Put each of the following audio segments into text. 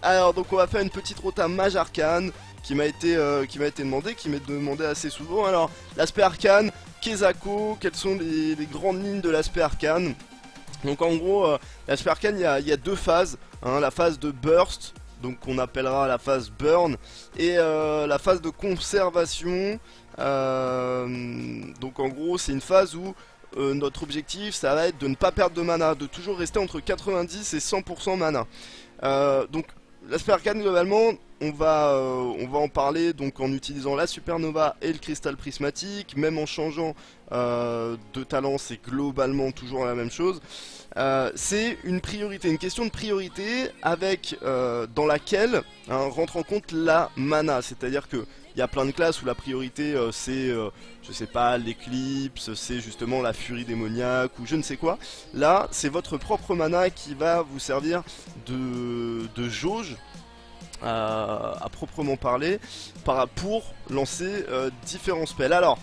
Alors donc on va faire une petite rota mage arcane qui m'a été demandée, qui m'est demandée assez souvent. Alors l'aspect arcane, Kezako, quelles sont les grandes lignes de l'aspect arcane? Donc en gros, l'aspect arcane, il y a deux phases, hein, la phase de burst, donc qu'on appellera la phase burn, et la phase de conservation. Donc en gros c'est une phase où notre objectif ça va être de ne pas perdre de mana, de toujours rester entre 90 et 100% mana. Donc l'aspect arcane globalement on va en parler donc en utilisant la supernova et le cristal prismatique, même en changeant de talent c'est globalement toujours la même chose. C'est une priorité, une question de priorité avec dans laquelle rentre en compte la mana, c'est-à-dire que il y a plein de classes où la priorité c'est, je sais pas, l'éclipse, c'est justement la furie démoniaque ou je ne sais quoi. Là, c'est votre propre mana qui va vous servir de jauge à proprement parler pour lancer différents spells. Alors,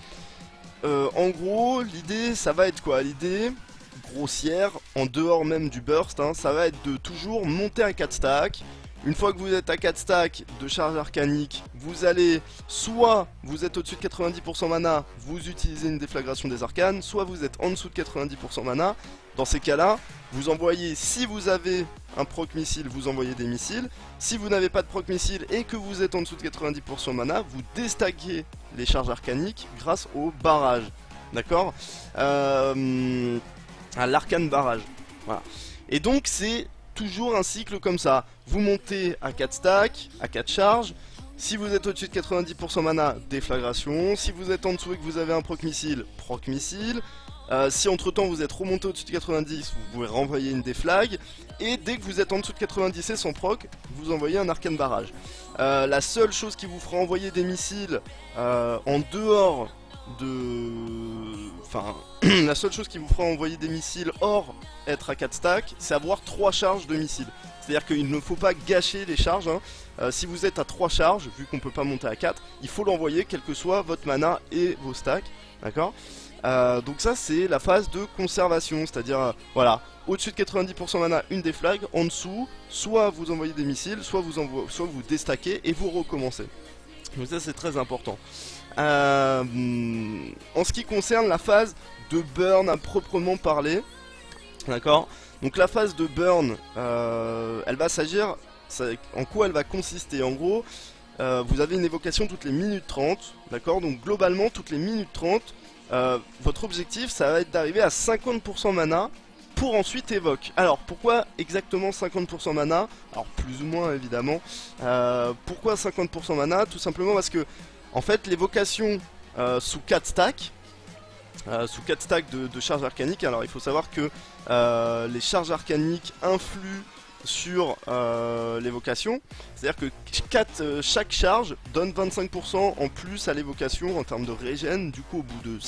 en gros, l'idée, ça va être quoi? L'idée grossière, en dehors même du burst, hein, ça va être de toujours monter à 4 stacks. Une fois que vous êtes à 4 stacks de charge arcanique, vous allez, soit vous êtes au-dessus de 90% mana, vous utilisez une déflagration des arcanes, soit vous êtes en dessous de 90% mana. Dans ces cas-là, vous envoyez, si vous avez un proc missile, vous envoyez des missiles. Si vous n'avez pas de proc missile et que vous êtes en dessous de 90% mana, vous déstackez les charges arcaniques grâce au barrage. D'accord, à l'arcane barrage. Voilà. Et donc c'est toujours un cycle comme ça. Vous montez à 4 stacks, à 4 charges. Si vous êtes au-dessus de 90% mana, déflagration. Si vous êtes en dessous et que vous avez un proc missile, proc missile. Si entre temps vous êtes remonté au-dessus de 90, vous pouvez renvoyer une déflag. Et dès que vous êtes en dessous de 90 et sans proc, vous envoyez un arcane barrage. La seule chose qui vous fera envoyer des missiles en dehors de... Enfin, la seule chose qui vous fera envoyer des missiles hors être à 4 stacks, c'est avoir 3 charges de missiles. C'est-à-dire qu'il ne faut pas gâcher les charges, hein. Si vous êtes à 3 charges, vu qu'on peut pas monter à 4, il faut l'envoyer quel que soit votre mana et vos stacks. D'accord. Donc ça c'est la phase de conservation, c'est-à-dire voilà, au-dessus de 90% mana, une déflag, en dessous, soit vous envoyez des missiles, soit vous déstackez et vous recommencez. Donc ça c'est très important. En ce qui concerne la phase de burn à proprement parler, d'accord, donc la phase de burn, elle va s'agir, en quoi elle va consister? En gros, vous avez une évocation toutes les minutes 30, d'accord, donc globalement toutes les minutes 30, votre objectif ça va être d'arriver à 50% mana pour ensuite évoque. Alors pourquoi exactement 50% mana? Alors plus ou moins évidemment. Pourquoi 50% mana? Tout simplement parce que en fait l'évocation sous 4 stacks, de charge arcanique, alors il faut savoir que les charges arcaniques influent sur l'évocation, c'est-à-dire que chaque charge donne 25% en plus à l'évocation en termes de régène. Du coup au bout de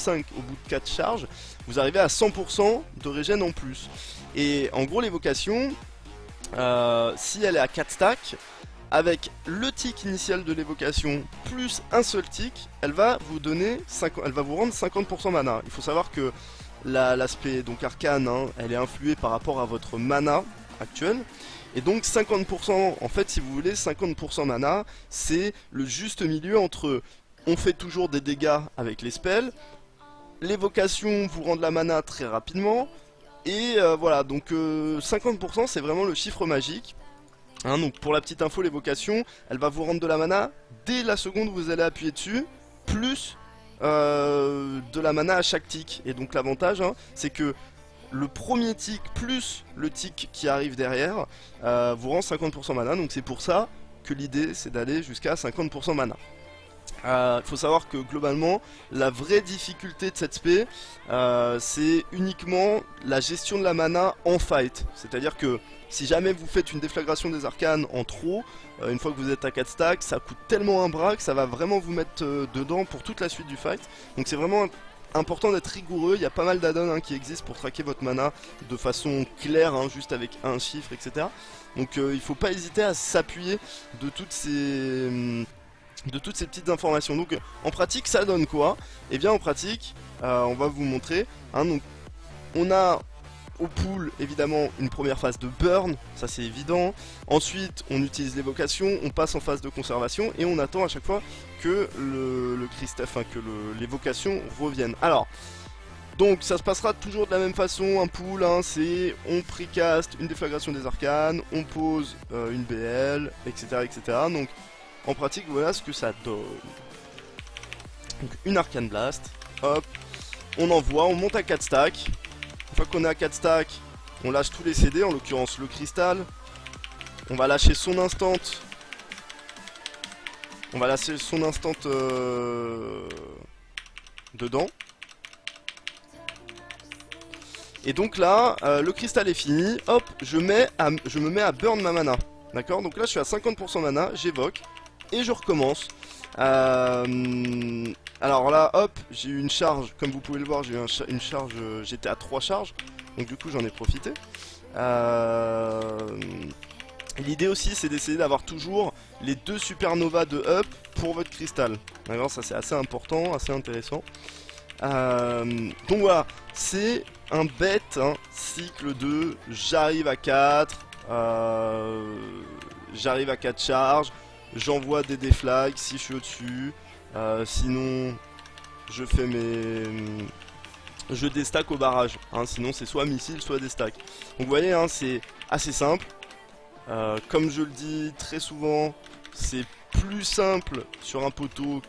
4 charges, vous arrivez à 100% de régène en plus. Et en gros l'évocation, si elle est à 4 stacks, avec le tick initial de l'évocation plus un seul tick, elle va vous rendre 50% mana. Il faut savoir que l'aspect donc arcane, hein, elle est influée par rapport à votre mana actuel. Et donc 50%, en fait si vous voulez, 50% mana, c'est le juste milieu entre on fait toujours des dégâts avec les spells, l'évocation vous rend de la mana très rapidement, et voilà, donc 50% c'est vraiment le chiffre magique. Hein, donc pour la petite info, l'évocation, elle va vous rendre de la mana dès la seconde où vous allez appuyer dessus, plus de la mana à chaque tick. Et donc l'avantage, hein, c'est que le premier tick plus le tick qui arrive derrière vous rend 50% mana. Donc c'est pour ça que l'idée c'est d'aller jusqu'à 50% mana. Faut savoir que globalement la vraie difficulté de cette spé c'est uniquement la gestion de la mana en fight. C'est à dire que si jamais vous faites une déflagration des arcanes en trop, une fois que vous êtes à 4 stacks, ça coûte tellement un bras que ça va vraiment vous mettre dedans pour toute la suite du fight. Donc c'est vraiment important d'être rigoureux. Il y a pas mal d'add-ons hein, qui existent pour traquer votre mana de façon claire, hein, juste avec un chiffre, etc. Donc il faut pas hésiter à s'appuyer de toutes ces petites informations. Donc en pratique ça donne quoi? Et bien en pratique on va vous montrer, hein, donc on a au pool, évidemment, une première phase de burn, ça c'est évident. Ensuite, on utilise l'évocation, on passe en phase de conservation et on attend à chaque fois que l'évocation revienne. Alors, donc ça se passera toujours de la même façon, un pool, hein, c'est on precast une déflagration des arcanes, on pose une BL, etc., etc. Donc, en pratique, voilà ce que ça donne. Donc, une arcane blast, hop, on envoie, on monte à 4 stacks. Une fois qu'on est à 4 stacks, on lâche tous les CD, en l'occurrence le cristal. On va lâcher son instant. On va lâcher son instant dedans. Et donc là, le cristal est fini. Hop, je me mets à burn ma mana. D'accord? Donc là, je suis à 50% mana, j'évoque. Et je recommence. Alors là, hop, j'ai eu une charge, comme vous pouvez le voir, j'ai eu une charge, j'étais à 3 charges, donc du coup j'en ai profité. L'idée aussi c'est d'essayer d'avoir toujours les 2 supernovas de up pour votre cristal. D'accord, ça c'est assez important, assez intéressant. Donc voilà, c'est un bête, hein, cycle 2, j'arrive à 4, j'arrive à 4 charges. J'envoie des déflags si je suis au-dessus. Sinon, je fais je déstack au barrage. Hein, sinon, c'est soit missile, soit déstack. Donc, vous voyez, hein, c'est assez simple. Comme je le dis très souvent, c'est plus simple sur un poteau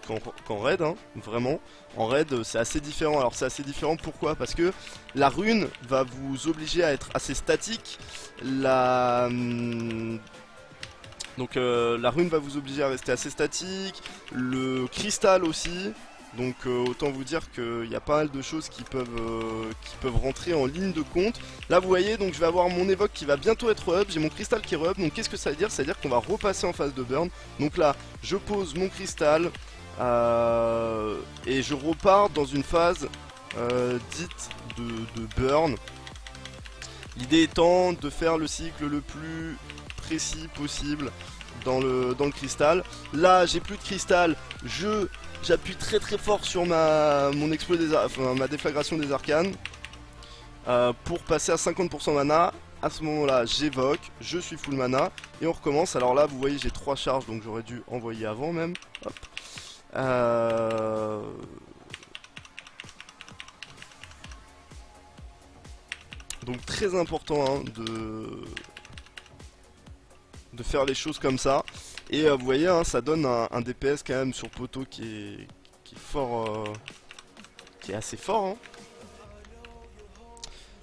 qu'en raid. Hein, vraiment. En raid, c'est assez différent. Alors, c'est assez différent pourquoi? Parce que la rune va vous obliger à être assez statique. Donc la rune va vous obliger à rester assez statique, le cristal aussi, donc autant vous dire qu'il y a pas mal de choses qui peuvent rentrer en ligne de compte. Là vous voyez, donc je vais avoir mon évoque qui va bientôt être up, j'ai mon cristal qui est up, donc qu'est-ce que ça veut dire? Ça veut dire qu'on va repasser en phase de burn. Donc là, je pose mon cristal et je repars dans une phase dite de burn. L'idée étant de faire le cycle le plus précis possible dans le cristal. Là j'ai plus de cristal, j'appuie très très fort sur ma déflagration des arcanes pour passer à 50% mana. À ce moment là j'évoque, je suis full mana et on recommence. Alors là vous voyez j'ai 3 charges donc j'aurais dû envoyer avant même. Hop. Donc très important hein, de faire les choses comme ça. Et vous voyez, hein, ça donne un DPS quand même sur poteau qui est fort, qui est assez fort. Hein.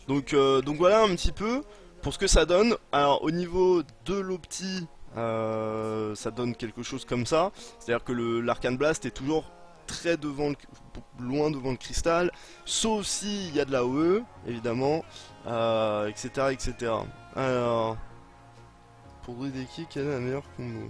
Donc voilà un petit peu pour ce que ça donne. Alors au niveau de l'opti, ça donne quelque chose comme ça. C'est-à-dire que l'Arcane Blast est toujours très loin devant le cristal, sauf s'il y a de la OE, évidemment, etc., etc. Alors, pour Druideki, quelle est la meilleure combo?